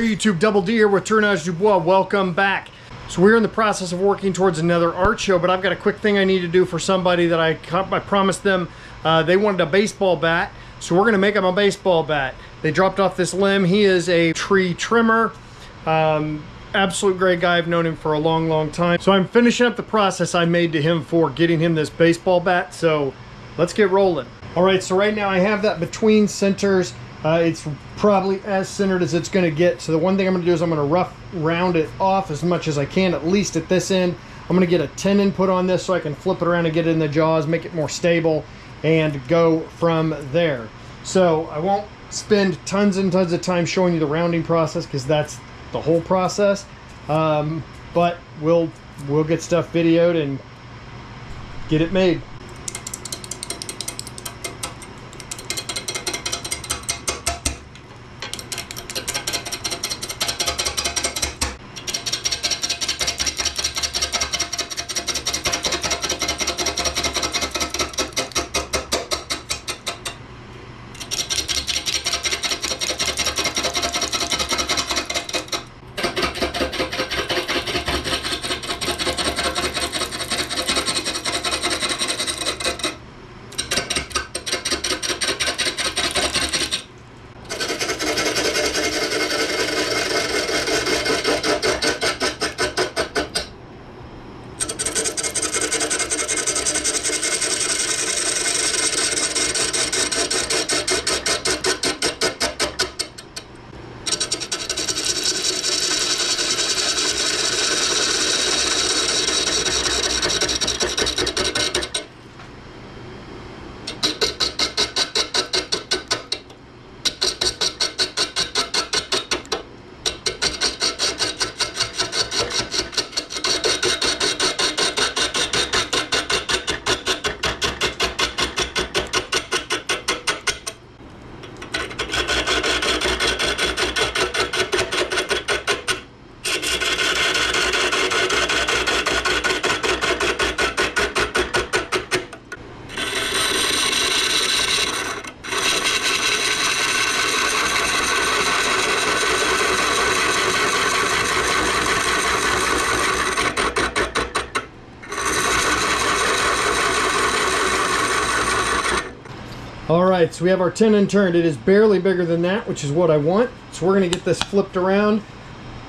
YouTube, Double D here with Tournage Dubois. Welcome back. So we're in the process of working towards another art show, but I've got a quick thing I need to do for somebody that I promised them. They wanted a baseball bat, so we're going to make them a baseball bat. They dropped off this limb. He is a tree trimmer. Absolute great guy. I've known him for a long time. So I'm finishing up the process I made to him for getting him this baseball bat. So let's get rolling. All right, so right now I have that between centers. It's probably as centered as it's going to get. So the one thing I'm going to do is I'm going to round it off as much as I can, at least at this end. I'm going to get a 10 input on this so I can flip it around and get it in the jaws, make it more stable, and go from there. So I won't spend tons and tons of time showing you the rounding process because that's the whole process. But we'll get stuff videoed and get it made. Alright, so we have our tenon turned. It is barely bigger than that, which is what I want. So we're going to get this flipped around.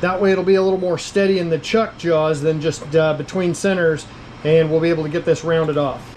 That way it'll be a little more steady in the chuck jaws than just between centers, and we'll be able to get this rounded off.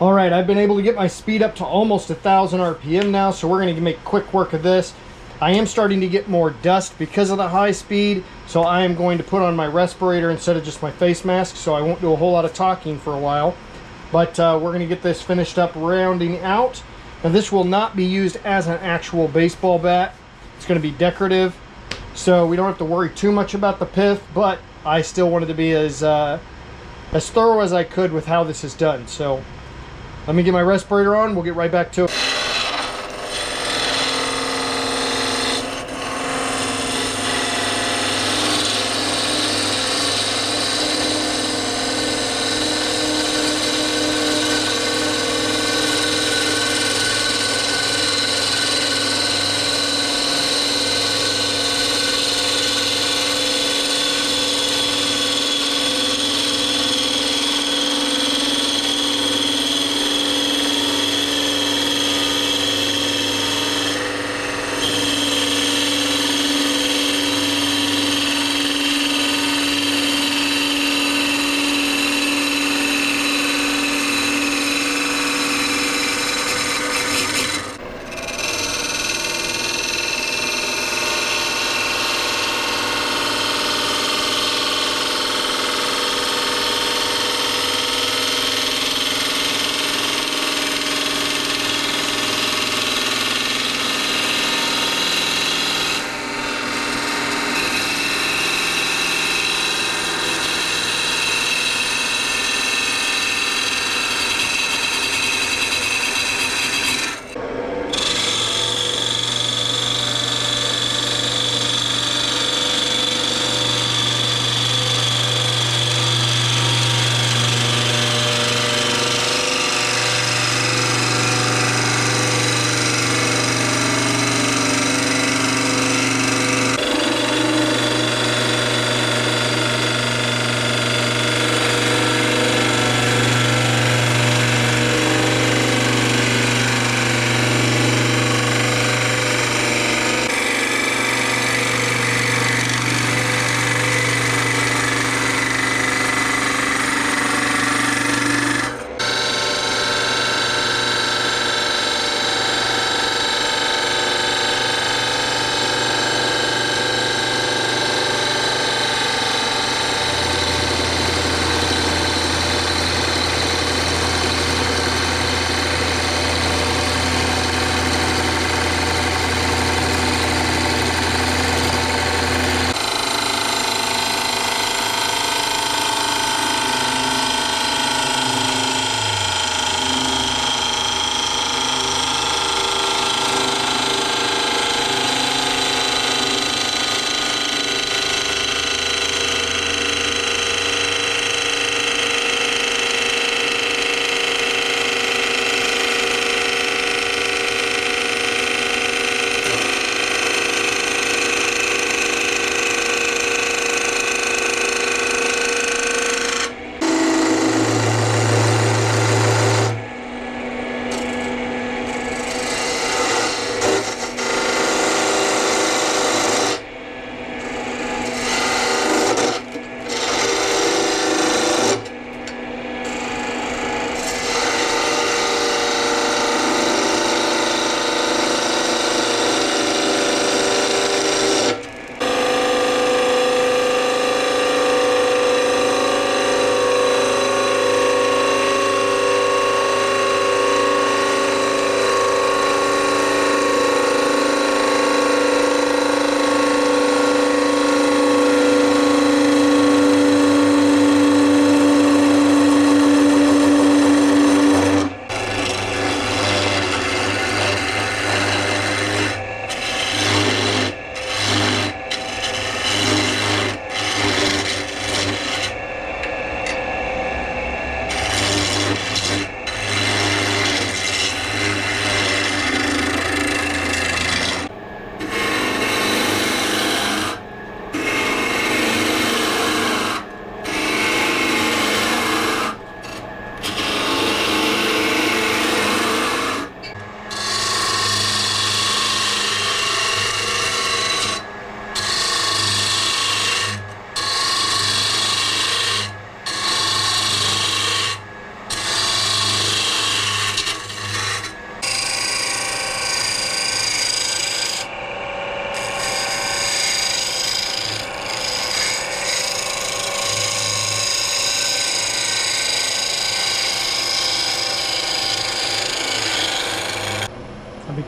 Alright, I've been able to get my speed up to almost 1,000 RPM now, so we're going to make quick work of this. I am starting to get more dust because of the high speed, so I am going to put on my respirator instead of just my face mask, so I won't do a whole lot of talking for a while. But we're going to get this finished up rounding out, Now this will not be used as an actual baseball bat. It's going to be decorative, so we don't have to worry too much about the pith, but I still wanted to be as thorough as I could with how this is done. So let me get my respirator on. We'll get right back to it.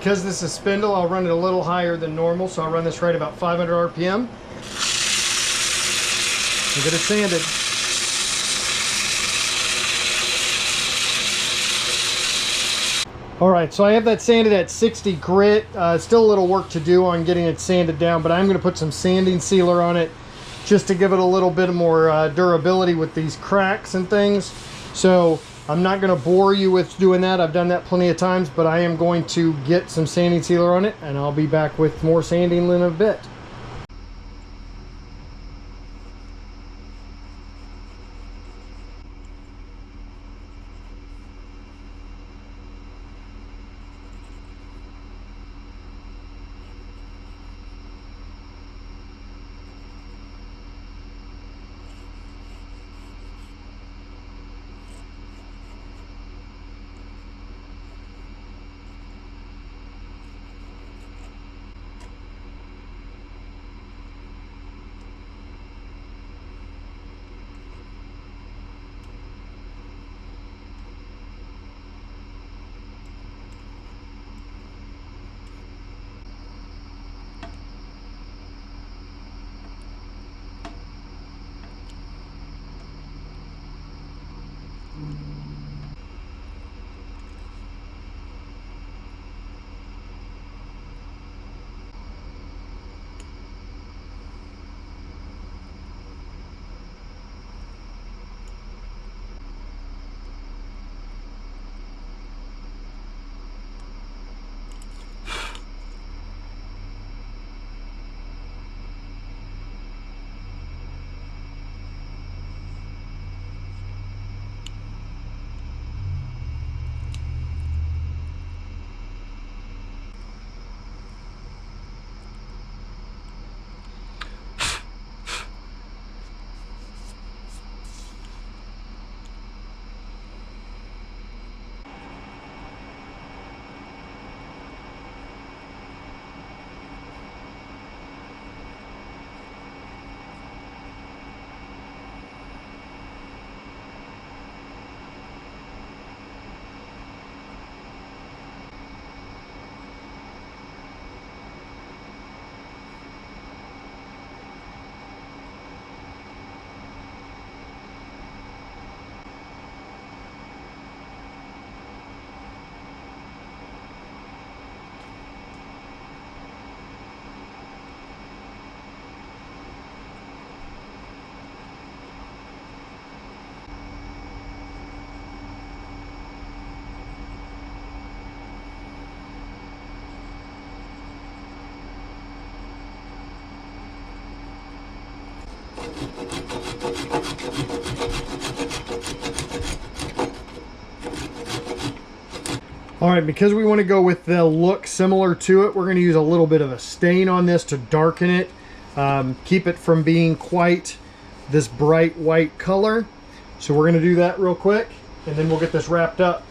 because this is spindle, I'll run it a little higher than normal, so I'll run this right about 500 RPM. And get it sanded. All right, so I have that sanded at 60 grit. Still a little work to do on getting it sanded down, but I'm gonna put some sanding sealer on it just to give it a little bit more durability with these cracks and things. So I'm not gonna bore you with doing that. I've done that plenty of times, but I am going to get some sanding sealer on it, and I'll be back with more sanding in a bit. All right, because we want to go with the look similar to it, we're going to use a little bit of a stain on this to darken it, keep it from being quite this bright white color. So we're going to do that real quick, and then we'll get this wrapped up.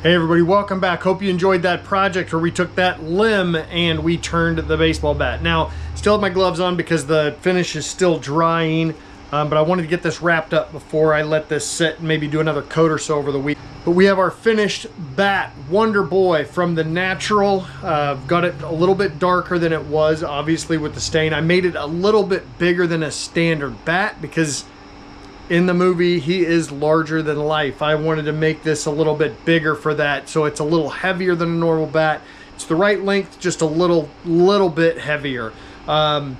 Hey everybody, welcome back. Hope you enjoyed that project where we took that limb and we turned the baseball bat. Now, still have my gloves on because the finish is still drying, but I wanted to get this wrapped up before I let this sit and maybe do another coat or so over the week. But we have our finished bat, Wonder Boy, from the natural. Got it a little bit darker than it was, obviously, with the stain. I made it a little bit bigger than a standard bat because in the movie, he is larger than life. I wanted to make this a little bit bigger for that, so it's a little heavier than a normal bat. It's the right length, just a little bit heavier. At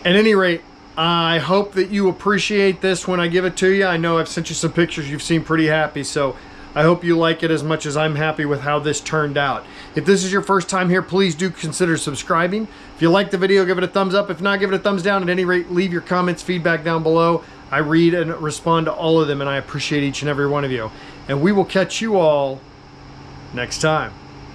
any rate, I hope that you appreciate this when I give it to you. I know I've sent you some pictures. You've seemed pretty happy, so I hope you like it as much as I'm happy with how this turned out. If this is your first time here, please do consider subscribing. If you like the video, give it a thumbs up. If not, give it a thumbs down. At any rate, leave your comments, feedback down below. I read and respond to all of them, and I appreciate each and every one of you. And we will catch you all next time.